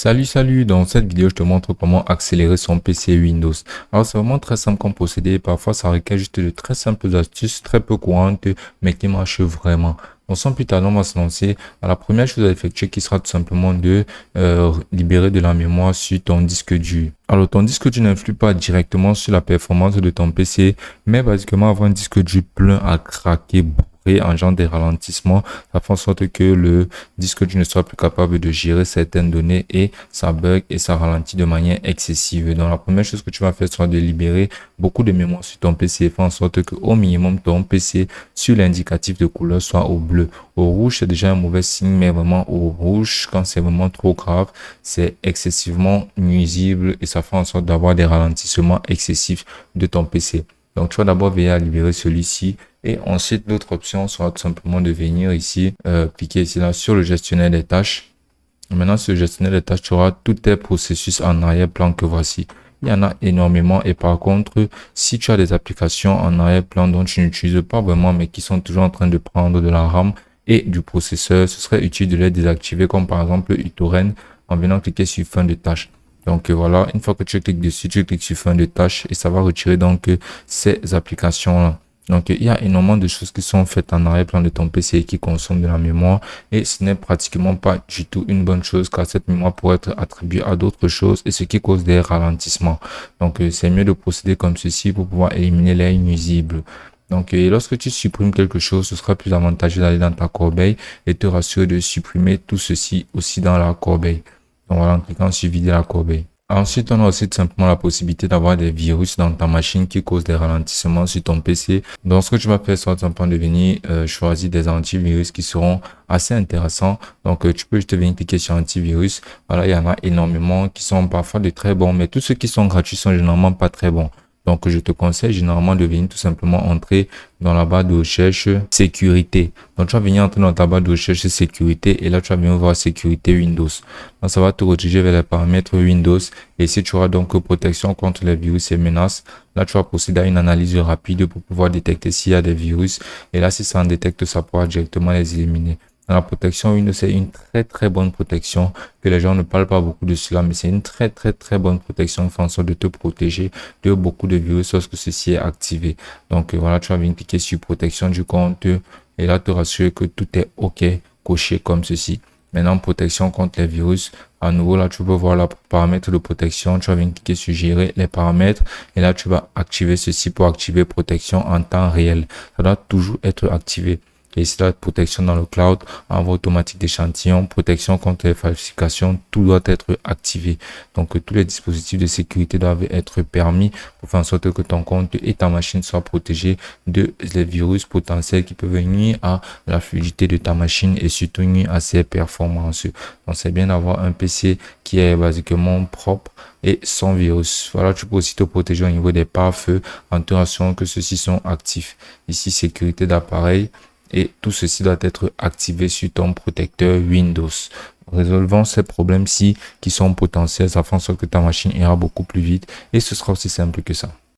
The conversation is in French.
Salut, dans cette vidéo, je te montre comment accélérer son PC Windows. Alors, c'est vraiment très simple comme procédé. Parfois, ça requiert juste de très simples astuces, très peu courantes, mais qui marchent vraiment. Donc, sans plus tarder, on va se lancer. Alors, la première chose à effectuer qui sera tout simplement de libérer de la mémoire sur ton disque dur. Alors, ton disque dur n'influe pas directement sur la performance de ton PC, mais basiquement, avoir un disque dur plein à craquer, engendre des ralentissements, ça fait en sorte que le disque dur ne soit plus capable de gérer certaines données et ça bug et ça ralentit de manière excessive. Donc la première chose que tu vas faire sera de libérer beaucoup de mémoire sur ton PC et faire en sorte que au minimum ton PC sur l'indicatif de couleur soit au bleu. Au rouge, c'est déjà un mauvais signe, mais vraiment au rouge, quand c'est vraiment trop grave, c'est excessivement nuisible et ça fait en sorte d'avoir des ralentissements excessifs de ton PC. Donc, tu vas d'abord veiller à libérer celui-ci. Et ensuite, l'autre option sera tout simplement de venir ici, cliquer ici là sur le gestionnaire des tâches. Maintenant, sur le gestionnaire des tâches, tu auras tous tes processus en arrière-plan que voici. Il y en a énormément et par contre, si tu as des applications en arrière-plan dont tu n'utilises pas vraiment mais qui sont toujours en train de prendre de la RAM et du processeur, ce serait utile de les désactiver comme par exemple uTorrent en venant cliquer sur fin de tâche. Donc voilà, une fois que tu cliques dessus, tu cliques sur fin de tâche et ça va retirer donc ces applications-là. Donc il y a énormément de choses qui sont faites en arrière-plan de ton PC et qui consomment de la mémoire et ce n'est pratiquement pas du tout une bonne chose car cette mémoire pourrait être attribuée à d'autres choses et ce qui cause des ralentissements. Donc c'est mieux de procéder comme ceci pour pouvoir éliminer les nuisibles. Donc, lorsque tu supprimes quelque chose, ce sera plus avantageux d'aller dans ta corbeille et te rassurer de supprimer tout ceci aussi dans la corbeille. Donc voilà, en cliquant sur vider la corbeille. Ensuite, on a aussi tout simplement la possibilité d'avoir des virus dans ta machine qui causent des ralentissements sur ton PC. Donc, ce que tu vas faire, c'est tout simplement de venir choisir des antivirus qui seront assez intéressants. Donc, tu peux juste venir cliquer sur antivirus. Voilà, il y en a énormément qui sont parfois de très bons, mais tous ceux qui sont gratuits sont généralement pas très bons. Donc, je te conseille généralement de venir tout simplement entrer dans la barre de recherche sécurité. Donc, tu vas venir entrer dans ta barre de recherche sécurité et là, tu vas venir voir sécurité Windows. Donc, ça va te rediriger vers les paramètres Windows et si tu auras donc protection contre les virus et menaces, là, tu vas procéder à une analyse rapide pour pouvoir détecter s'il y a des virus et là, si ça en détecte, ça pourra directement les éliminer. Dans la protection Windows, c'est une très bonne protection que les gens ne parlent pas beaucoup de cela, mais c'est une très bonne protection qui fait en sorte de te protéger de beaucoup de virus lorsque ceci est activé. Donc voilà, tu vas venir cliquer sur protection du compte et là te rassurer que tout est OK, coché comme ceci. Maintenant, protection contre les virus. À nouveau, là, tu peux voir la paramètre de protection. Tu vas venir cliquer sur gérer les paramètres. Et là, tu vas activer ceci pour activer protection en temps réel. Ça doit toujours être activé. Et ici, la protection dans le cloud, envoi automatique d'échantillons, protection contre les falsifications, tout doit être activé. Donc, tous les dispositifs de sécurité doivent être permis pour faire en sorte que ton compte et ta machine soient protégés de les virus potentiels qui peuvent nuire à la fluidité de ta machine et surtout nuire à ses performances. Donc, c'est bien d'avoir un PC qui est basiquement propre et sans virus. Voilà, tu peux aussi te protéger au niveau des pare-feux en te rassurant que ceux-ci sont actifs. Ici, sécurité d'appareil. Et tout ceci doit être activé sur ton protecteur Windows. Résolvant ces problèmes-ci qui sont potentiels, ça fait en sorte que ta machine ira beaucoup plus vite et ce sera aussi simple que ça.